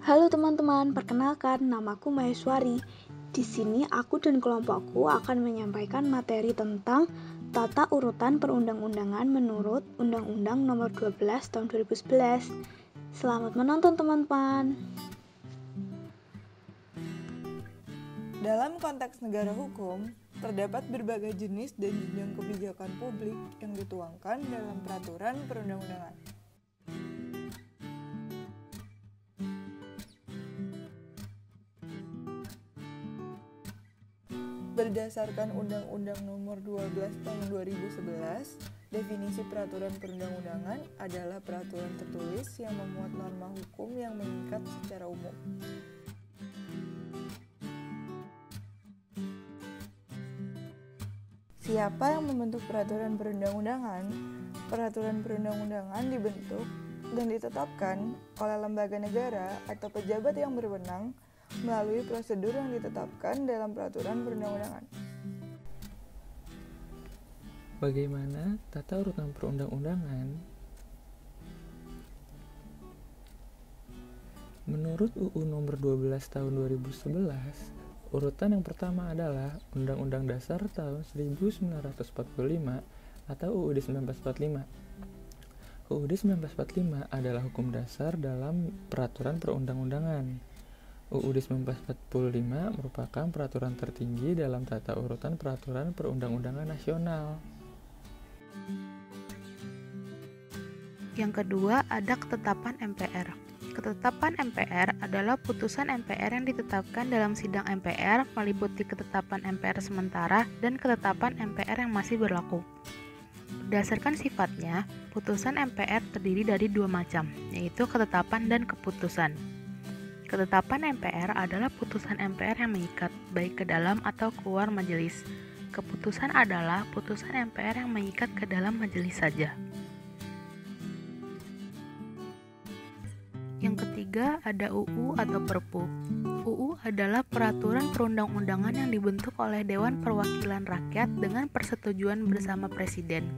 Halo teman-teman, perkenalkan namaku Maheswari. Di sini aku dan kelompokku akan menyampaikan materi tentang tata urutan perundang-undangan menurut Undang-Undang Nomor 12 Tahun 2011. Selamat menonton teman-teman. Dalam konteks negara hukum, terdapat berbagai jenis dan jenjang kebijakan publik yang dituangkan dalam peraturan perundang-undangan. Berdasarkan Undang-Undang Nomor 12 Tahun 2011, definisi peraturan perundang-undangan adalah peraturan tertulis yang memuat norma hukum yang mengikat secara umum. Siapa yang membentuk peraturan perundang-undangan? Peraturan perundang-undangan dibentuk dan ditetapkan oleh lembaga negara atau pejabat yang berwenang melalui prosedur yang ditetapkan dalam peraturan perundang-undangan. Bagaimana tata urutan perundang-undangan? Menurut UU Nomor 12 Tahun 2011, urutan yang pertama adalah Undang-Undang Dasar tahun 1945 atau UUD 1945. UUD 1945 adalah hukum dasar dalam peraturan perundang-undangan. UUD 1945 merupakan peraturan tertinggi dalam tata urutan peraturan perundang-undangan nasional. Yang kedua ada ketetapan MPR. Ketetapan MPR adalah putusan MPR yang ditetapkan dalam sidang MPR meliputi ketetapan MPR sementara dan ketetapan MPR yang masih berlaku. Berdasarkan sifatnya, putusan MPR terdiri dari dua macam, yaitu ketetapan dan keputusan. Ketetapan MPR adalah putusan MPR yang mengikat, baik ke dalam atau keluar majelis. Keputusan adalah putusan MPR yang mengikat ke dalam majelis saja. Yang ketiga ada UU atau Perpu. UU adalah peraturan perundang-undangan yang dibentuk oleh Dewan Perwakilan Rakyat dengan persetujuan bersama Presiden.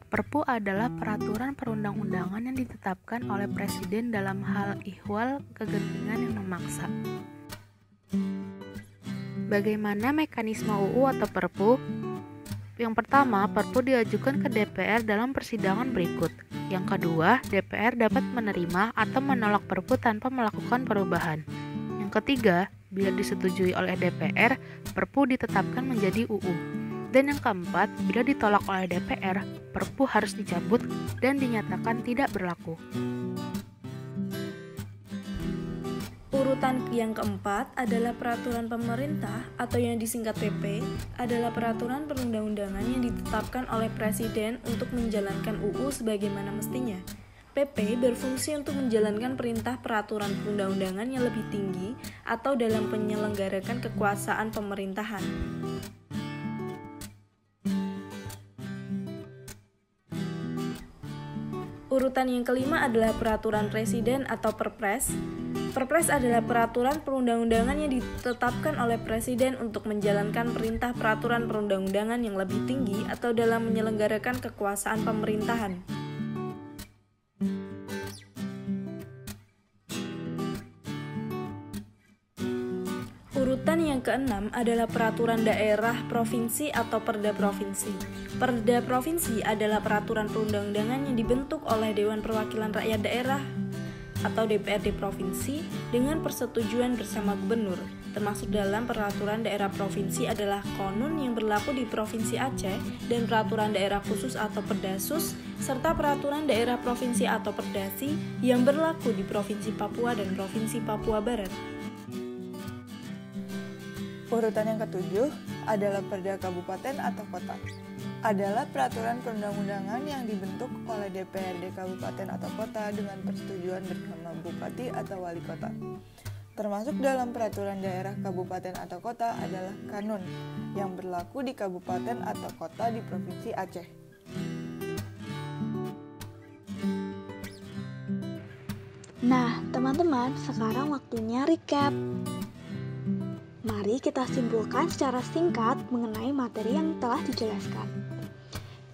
Perpu adalah peraturan perundang-undangan yang ditetapkan oleh Presiden dalam hal ihwal kegentingan yang memaksa. Bagaimana mekanisme UU atau Perpu? Yang pertama, Perpu diajukan ke DPR dalam persidangan berikut. Yang kedua, DPR dapat menerima atau menolak Perpu tanpa melakukan perubahan. Yang ketiga, bila disetujui oleh DPR, Perpu ditetapkan menjadi UU. Dan yang keempat, bila ditolak oleh DPR, Perpu harus dicabut dan dinyatakan tidak berlaku. Urutan yang keempat adalah peraturan pemerintah atau yang disingkat PP, adalah peraturan perundang-undangan yang ditetapkan oleh Presiden untuk menjalankan UU sebagaimana mestinya. PP berfungsi untuk menjalankan perintah peraturan perundang-undangan yang lebih tinggi atau dalam penyelenggarakan kekuasaan pemerintahan. Urutan yang kelima adalah peraturan presiden atau Perpres. Perpres adalah peraturan perundang-undangan yang ditetapkan oleh presiden untuk menjalankan perintah peraturan perundang-undangan yang lebih tinggi atau dalam menyelenggarakan kekuasaan pemerintahan. Urutan yang keenam adalah peraturan daerah provinsi atau Perda provinsi. Perda provinsi adalah peraturan perundang-undangan yang dibentuk oleh Dewan Perwakilan Rakyat Daerah atau DPRD provinsi dengan persetujuan bersama gubernur. Termasuk dalam peraturan daerah provinsi adalah Konun yang berlaku di Provinsi Aceh dan peraturan daerah khusus atau Perdasus serta peraturan daerah provinsi atau Perdasi yang berlaku di Provinsi Papua dan Provinsi Papua Barat. Urutan yang ketujuh adalah Perda Kabupaten atau Kota. Adalah peraturan perundang-undangan yang dibentuk oleh DPRD Kabupaten atau Kota dengan persetujuan bersama Bupati atau Wali Kota. Termasuk dalam peraturan daerah Kabupaten atau Kota adalah Kanun yang berlaku di Kabupaten atau Kota di Provinsi Aceh. Nah, teman-teman, sekarang waktunya recap. Mari kita simpulkan secara singkat mengenai materi yang telah dijelaskan.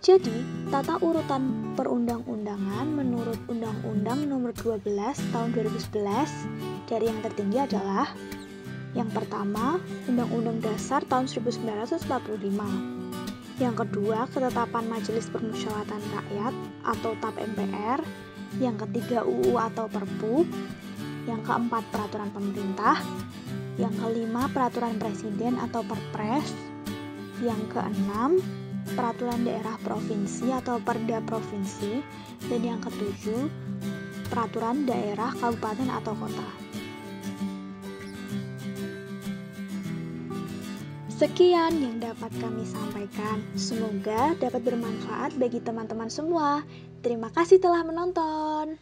Jadi, tata urutan perundang-undangan menurut Undang-Undang Nomor 12 Tahun 2011 dari yang tertinggi adalah yang pertama, Undang-Undang Dasar tahun 1945. Yang kedua, Ketetapan Majelis Permusyawaratan Rakyat atau TAP MPR. Yang ketiga, UU atau Perpu. Yang keempat, Peraturan Pemerintah. Yang kelima, Peraturan Presiden atau Perpres. Yang keenam, Peraturan Daerah Provinsi atau Perda Provinsi. Dan yang ketujuh, Peraturan Daerah Kabupaten atau Kota. Sekian yang dapat kami sampaikan. Semoga dapat bermanfaat bagi teman-teman semua. Terima kasih telah menonton.